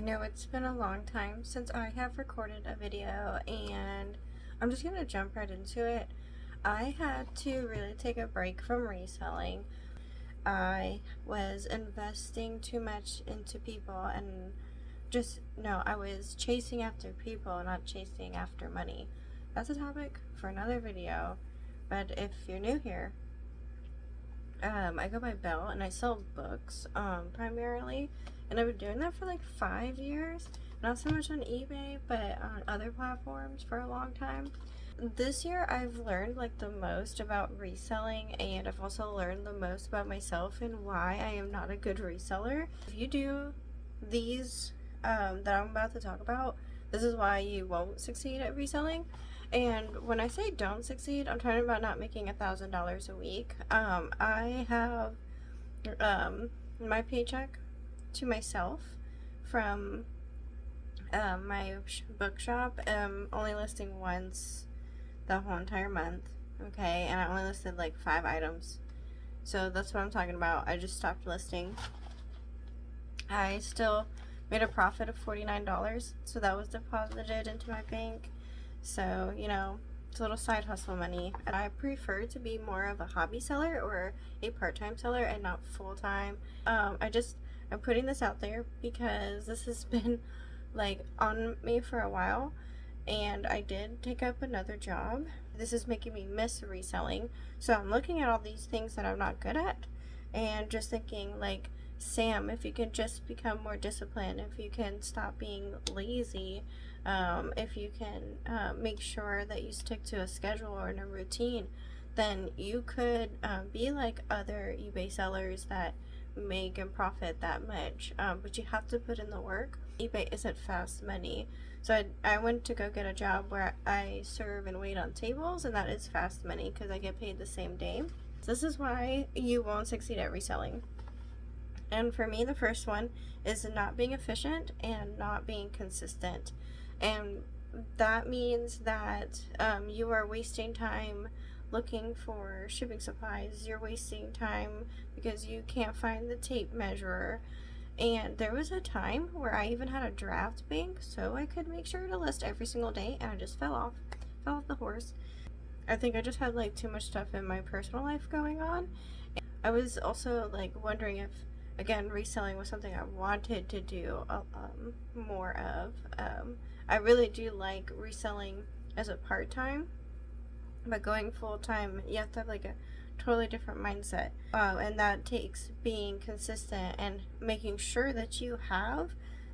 I know it's been a long time since I have recorded a video, and I'm just gonna jump right into it. I had to really take a break from reselling. I was investing too much into people, and I was chasing after people, not chasing after money. That's a topic for another video, but if you're new here, I go by Belle and I sell books primarily, and I've been doing that for like 5 years. Not so much on eBay, but on other platforms for a long time. This year, I've learned like the most about reselling, and I've also learned the most about myself and why I am not a good reseller. If you do these that I'm about to talk about, this is why you won't succeed at reselling. And when I say don't succeed, I'm talking about not making $1,000 a week. I have my paycheck to myself from my bookshop, only listing once the whole entire month. Okay, and I only listed like 5 items. So that's what I'm talking about. I just stopped listing. I still made a profit of $49, so that was deposited into my bank. So, it's a little side hustle money. And I prefer to be more of a hobby seller or a part-time seller and not full-time. I'm putting this out there because this has been like on me for a while, and I did take up another job. This is making me miss reselling. So I'm looking at all these things that I'm not good at and just thinking like, Sam, if you can just become more disciplined, if you can stop being lazy, if you can make sure that you stick to a schedule or a routine, then you could be like other eBay sellers that make and profit that much. But you have to put in the work. eBay isn't fast money. So I went to go get a job where I serve and wait on tables, and that is fast money because I get paid the same day. So this is why you won't succeed at reselling. And for me, the first one is not being efficient and not being consistent. And that means that you are wasting time looking for shipping supplies. You're wasting time because you can't find the tape measurer. And there was a time where I even had a draft bank so I could make sure to list every single day, and I just fell off the horse. I think I just had like too much stuff in my personal life going on. And I was also like wondering if, again, reselling was something I wanted to do more of. I really do like reselling as a part-time, but going full-time, you have to have like a totally different mindset. And that takes being consistent and making sure that you have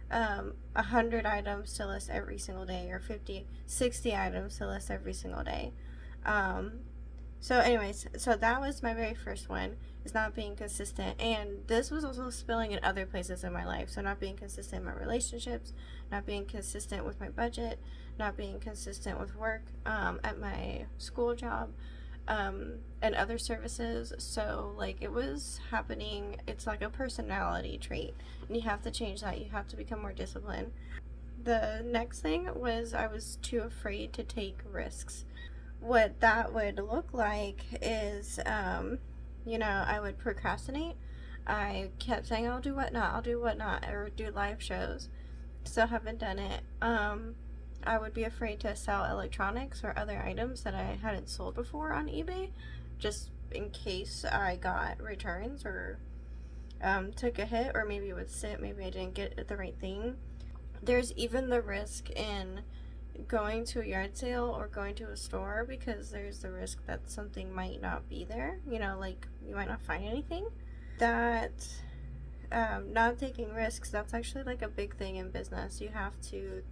100 items to list every single day, or 50, 60 items to list every single day. So anyways, so that was my very first one, is not being consistent. And this was also spilling in other places in my life. So not being consistent in my relationships, not being consistent with my budget, not being consistent with work at my school job, and other services. So like it was happening. It's like a personality trait, and you have to change that. You have to become more disciplined. The next thing was I was too afraid to take risks. What that would look like is, I would procrastinate. I kept saying, I'll do whatnot, or do live shows. Still haven't done it. I would be afraid to sell electronics or other items that I hadn't sold before on eBay, just in case I got returns or took a hit, or maybe it would sit, maybe I didn't get the right thing. There's even the risk in going to a yard sale or going to a store, because there's the risk that something might not be there, like you might not find anything. That not taking risks, that's actually like a big thing in business. You have to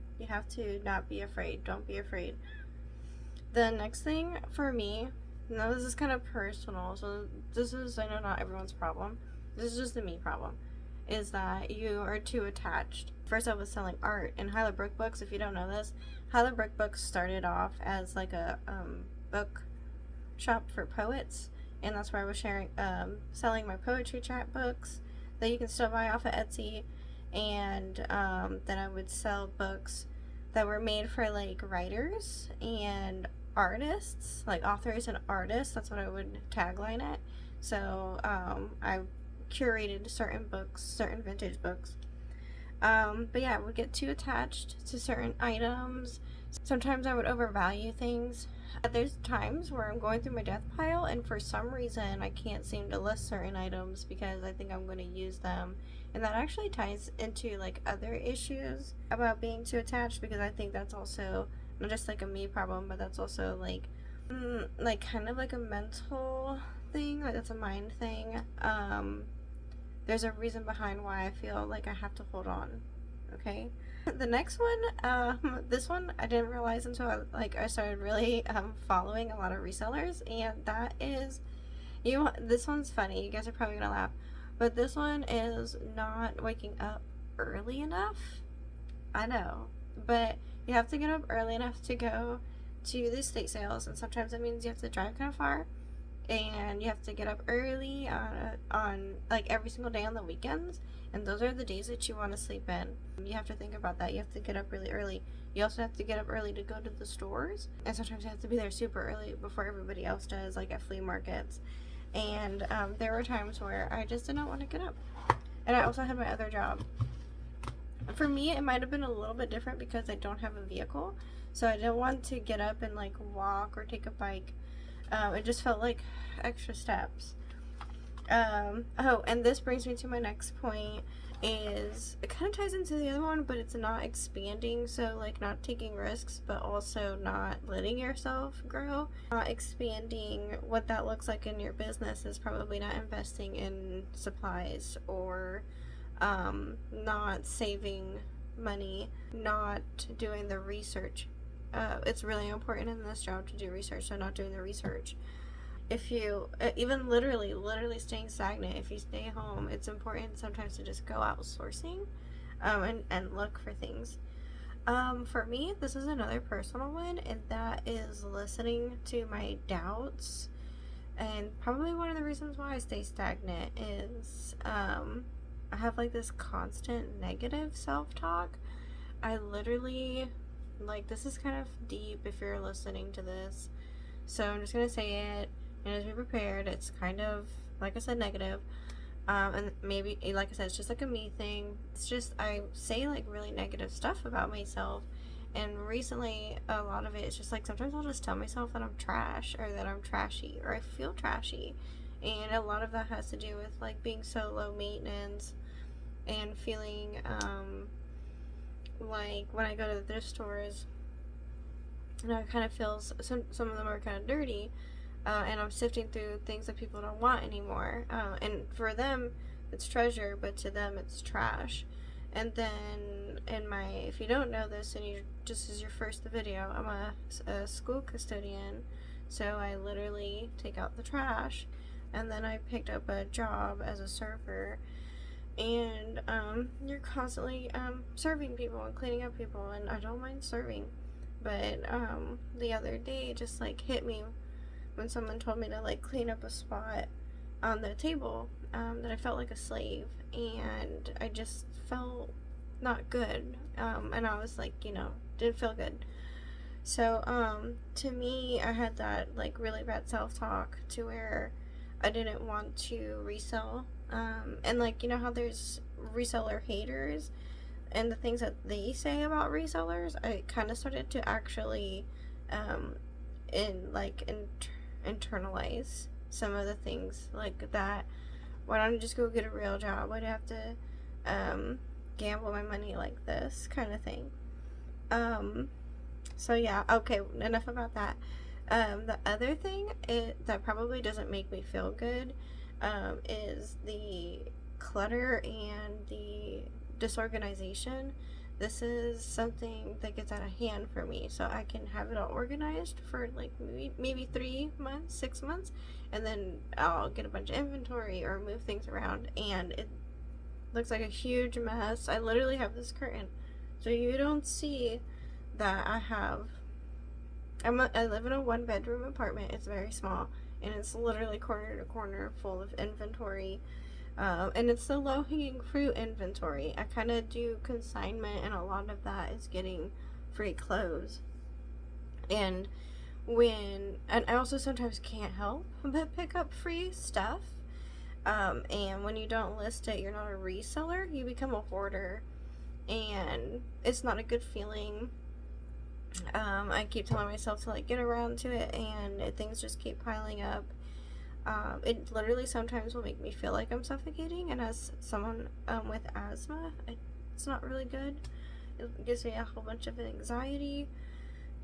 not be afraid. Don't be afraid. The next thing for me, now this is kind of personal, so this is, I know, not everyone's problem, this is just the me problem, is that you are too attached. First, I was selling art in Hyla Brook Books. If you don't know this, Hyla Brook Books started off as like a book shop for poets, and that's where I was selling my poetry chat books that you can still buy off of Etsy. And then I would sell books that were made for like writers and artists, like authors and artists. That's what I would tagline it. So I curated certain books, certain vintage books, But yeah, I would get too attached to certain items. Sometimes I would overvalue things. There's times where I'm going through my death pile, and for some reason I can't seem to list certain items because I think I'm going to use them. And that actually ties into like other issues about being too attached, because I think that's also not just like a me problem, but that's also like kind of like a mental thing, like that's a mind thing. There's a reason behind why I feel like I have to hold on. Okay. The next one, this one I didn't realize until I started really following a lot of resellers, and that is this one's funny. You guys are probably gonna laugh, but this one is not waking up early enough. I know, but you have to get up early enough to go to the estate sales, and sometimes that means you have to drive kind of far, and you have to get up early on like every single day on the weekends, and those are the days that you want to sleep in. You have to think about that. You have to get up really early. You also have to get up early to go to the stores, and sometimes you have to be there super early before everybody else does, like at flea markets. And there were times where I just did not want to get up, and I also had my other job. For me, it might have been a little bit different because I don't have a vehicle, so I didn't want to get up and like walk or take a bike. It just felt like extra steps. Oh, and this brings me to my next point, is it kind of ties into the other one, but it's not expanding, so like not taking risks, but also not letting yourself grow. Not expanding, what that looks like in your business is probably not investing in supplies, or not saving money, not doing the research. It's really important in this job to do research, so not doing the research. If you, even literally staying stagnant, if you stay home, it's important sometimes to just go outsourcing, and look for things. For me, this is another personal one, and that is listening to my doubts. And probably one of the reasons why I stay stagnant is, I have like this constant negative self-talk. I literally, like, this is kind of deep if you're listening to this, so I'm just gonna say it, and just be prepared. It's kind of, like I said, negative, and maybe, like I said, it's just like a me thing. It's just, I say like really negative stuff about myself, and recently a lot of it is just like, sometimes I'll just tell myself that I'm trash, or that I'm trashy, or I feel trashy, and a lot of that has to do with like being so low maintenance, and feeling like when I go to the thrift stores, and I kind of feel some of them are kind of dirty, and I'm sifting through things that people don't want anymore, and for them it's treasure, but to them it's trash. And then if you don't know this, and you just as your first video, I'm a school custodian, so I literally take out the trash. And then I picked up a job as a server, and you're constantly serving people and cleaning up people, and I don't mind serving, but the other day it just like hit me when someone told me to like clean up a spot on the table, that I felt like a slave, and I just felt not good, and I was like, didn't feel good. So to me, I had that like really bad self-talk to where I didn't want to resell, and like, how there's reseller haters and the things that they say about resellers, I kind of started to actually internalize some of the things like that. Why don't I just go get a real job? Why do I have to gamble my money like this, kind of thing? So yeah, okay, enough about that. The other thing that probably doesn't make me feel good is the clutter and the disorganization. This is something that gets out of hand for me, so I can have it all organized for like maybe 3 months, 6 months, and then I'll get a bunch of inventory or move things around, and it looks like a huge mess. I literally have this curtain, so you don't see that I live in a 1-bedroom apartment. It's very small, and it's literally corner to corner full of inventory, and it's the low-hanging fruit inventory. I kind of do consignment, and a lot of that is getting free clothes, and I also sometimes can't help but pick up free stuff, and when you don't list it, you're not a reseller, you become a hoarder. and it's not a good feeling. I keep telling myself to like get around to it, and things just keep piling up. It literally sometimes will make me feel like I'm suffocating, and as someone with asthma, it's not really good. It gives me a whole bunch of anxiety,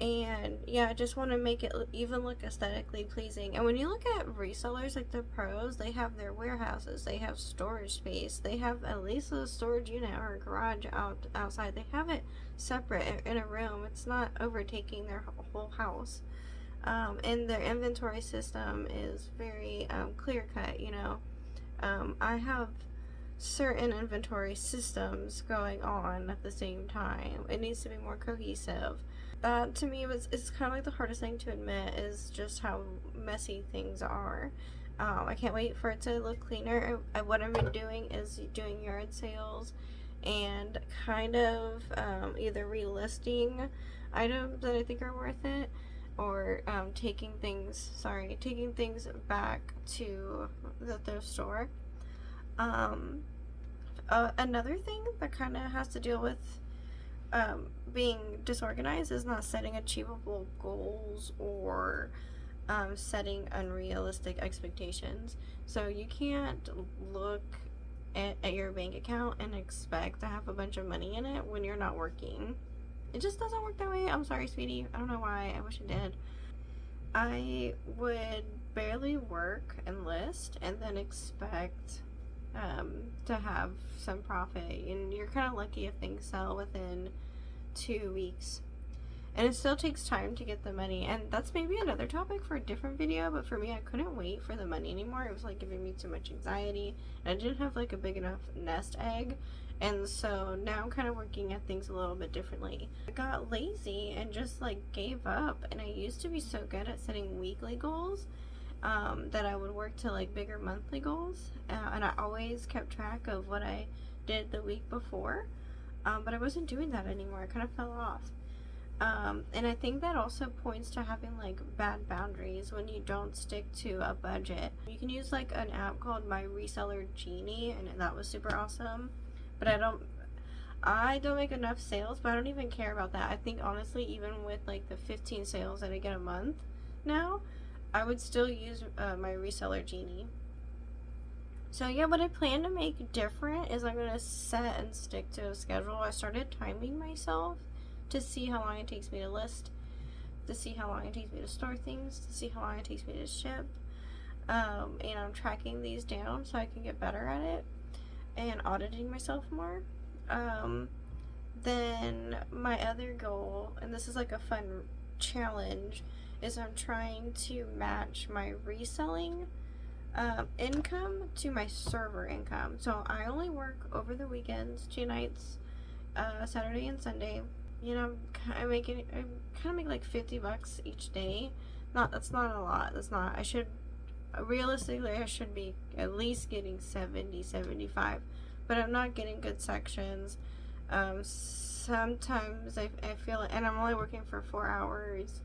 and yeah, I just want to make it even look aesthetically pleasing. And when you look at resellers like the pros, they have their warehouses, they have storage space, they have at least a storage unit or a garage outside. They have it separate in a room. It's not overtaking their whole house. And their inventory system is very clear cut. I have certain inventory systems going on at the same time. It needs to be more cohesive. That to me is kind of like the hardest thing to admit, is just how messy things are. I can't wait for it to look cleaner. What I've been doing is doing yard sales and kind of either relisting items that I think are worth it, or taking things back to the thrift store. Another thing that kind of has to deal with being disorganized is not setting achievable goals, or setting unrealistic expectations. So you can't look at your bank account and expect to have a bunch of money in it when you're not working. It just doesn't work that way. I'm sorry, sweetie. I don't know why. I wish it did. I would barely work and list and then expect to have some profit. And you're kind of lucky if things sell within 2 weeks. And it still takes time to get the money. And that's maybe another topic for a different video. But for me, I couldn't wait for the money anymore. It was like giving me too much anxiety. And I didn't have like a big enough nest egg. And so now I'm kind of working at things a little bit differently. I got lazy and just like gave up. And I used to be so good at setting weekly goals that I would work to like bigger monthly goals. And I always kept track of what I did the week before. But I wasn't doing that anymore. I kind of fell off. And I think that also points to having like bad boundaries when you don't stick to a budget. You can use like an app called My Reseller Genie, and that was super awesome. But I don't make enough sales, but I don't even care about that. I think honestly, even with like the 15 sales that I get a month now, I would still use My Reseller Genie. So yeah, what I plan to make different is I'm going to set and stick to a schedule. I started timing myself to see how long it takes me to list, to see how long it takes me to store things, to see how long it takes me to ship. And I'm tracking these down so I can get better at it and auditing myself more. Then my other goal, and this is like a fun challenge, is I'm trying to match my reselling income to my server income. So I only work over the weekends, 2 nights, Saturday and Sunday. I kind of make like $50 each day. That's not a lot. Realistically, I should be at least getting 70, 75, but I'm not getting good sections. Sometimes I feel, and I'm only working for 4 hours.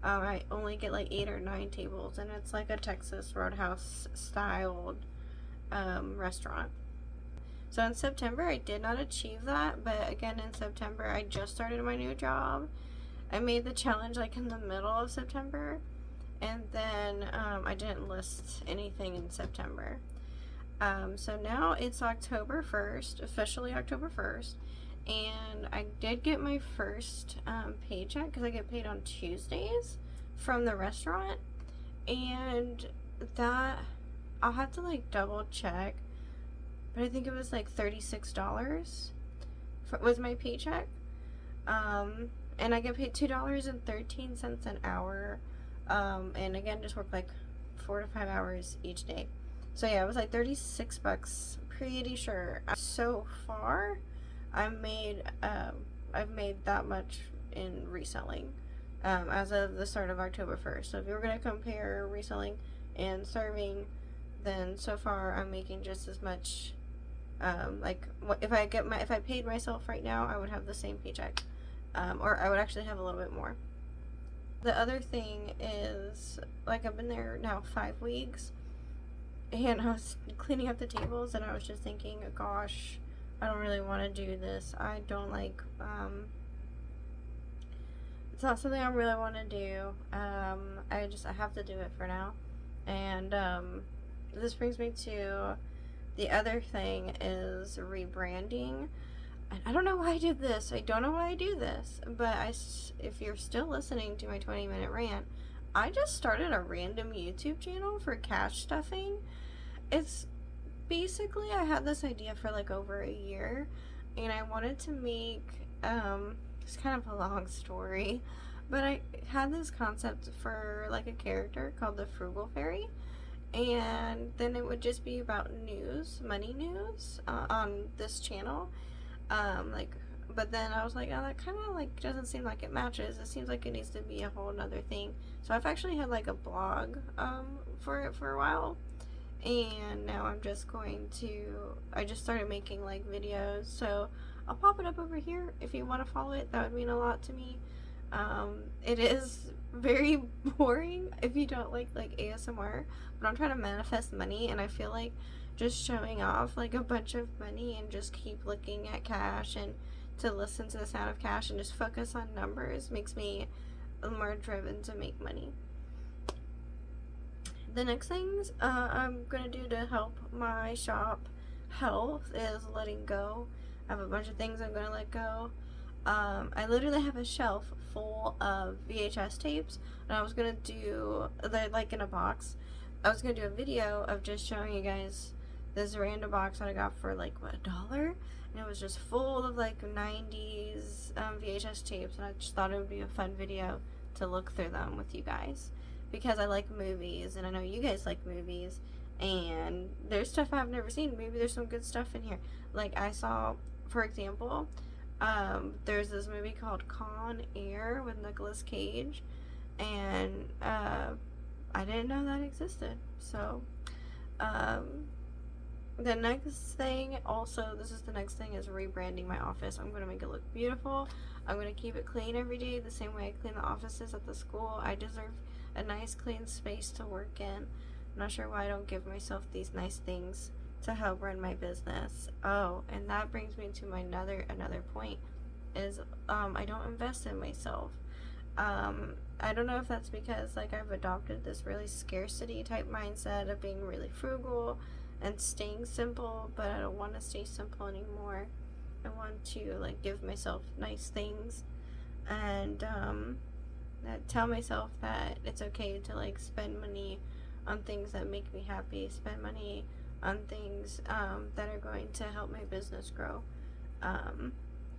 I only get like 8 or 9 tables, and it's like a Texas Roadhouse styled restaurant. So in September, I did not achieve that, but again, in September, I just started my new job. I made the challenge like in the middle of September, and then I didn't list anything in September. So now it's October 1st, officially October 1st, and I did get my first paycheck, because I get paid on Tuesdays from the restaurant, and that, I'll have to like double check, but I think it was like $36 was my paycheck. And I get paid $2.13 an hour. And again, just work like 4 to 5 hours each day. So yeah, it was like $36, pretty sure. So far, I've made that much in reselling as of the start of October 1st. So if you were going to compare reselling and serving, then so far I'm making just as much. If I paid myself right now, I would have the same paycheck, or I would actually have a little bit more. The other thing is, like, I've been there now 5 weeks, and I was cleaning up the tables, and I was just thinking, gosh, I don't really want to do this. I don't like, it's not something I really want to do. I have to do it for now. And, this brings me to the other thing is rebranding. And I don't know why I did this. I don't know why I do this. But if you're still listening to my 20-minute rant, I just started a random YouTube channel for cash stuffing. It's basically, I had this idea for like over a year, and I wanted to make, it's kind of a long story, but I had this concept for like a character called the Frugal Fairy, and then it would just be about news, money news, on this channel, like, but then I was like, oh, that kind of like doesn't seem like it matches. It seems like it needs to be a whole nother thing. So I've actually had like a blog, for it for a while, and now I'm just going to, I just started making like videos, so I'll pop it up over here if you want to follow it. That would mean a lot to me. It is very boring if you don't like ASMR, but I'm trying to manifest money, and I feel like just showing off like a bunch of money and just keep looking at cash and to listen to the sound of cash and just focus on numbers makes me more driven to make money. The next things I'm gonna do to help my shop health is letting go. I have a bunch of things I'm gonna let go. I literally have a shelf full of VHS tapes, and I was gonna do, they're like in a box. I was gonna do a video of just showing you guys this random box that I got for like what, $1, and it was just full of like 90s VHS tapes, and I just thought it would be a fun video to look through them with you guys, because I like movies, and I know you guys like movies, and there's stuff I've never seen. Maybe there's some good stuff in here. Like I saw, for example, there's this movie called Con Air with Nicolas Cage, and I didn't know that existed. So the next thing, also, this is the next thing, is rebranding my office. I'm going to make it look beautiful. I'm going to keep it clean every day, the same way I clean the offices at the school. I deserve a nice clean space to work in. I'm not sure why I don't give myself these nice things to help run my business. Oh, and that brings me to my another point is I don't invest in myself. I don't know if that's because like I've adopted this really scarcity type mindset of being really frugal and staying simple, but I don't want to stay simple anymore. I want to like give myself nice things, and tell myself that it's okay to like spend money on things that make me happy, spend money on things that are going to help my business grow.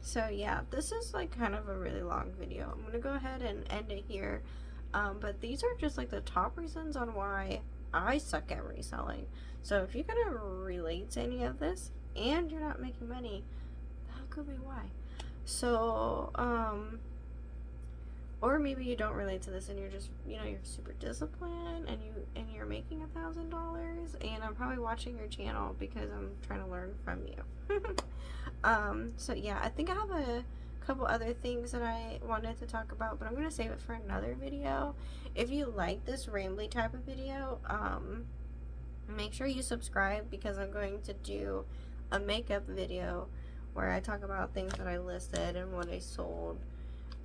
So yeah, this is like kind of a really long video. I'm gonna go ahead and end it here, but these are just like the top reasons on why I suck at reselling. So if you're gonna relate to any of this and you're not making money, that could be why. So or maybe you don't relate to this and you're just, you know, you're super disciplined and you're making $1,000, and I'm probably watching your channel because I'm trying to learn from you. So yeah, I think I have a couple other things that I wanted to talk about, but I'm gonna save it for another video. If you like this rambly type of video, make sure you subscribe, because I'm going to do a makeup video where I talk about things that I listed and what I sold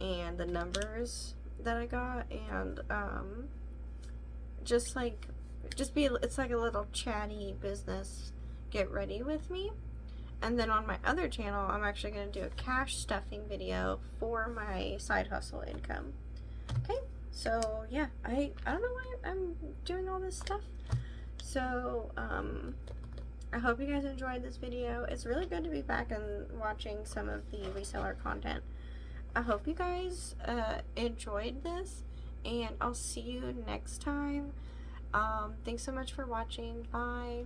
and the numbers that I got, and it's like a little chatty business get ready with me. And then on my other channel, I'm actually going to do a cash stuffing video for my side hustle income. Okay, so yeah, I don't know why I'm doing all this stuff. So I hope you guys enjoyed this video. It's really good to be back and watching some of the reseller content. I hope you guys enjoyed this, and I'll see you next time. Thanks so much for watching. Bye.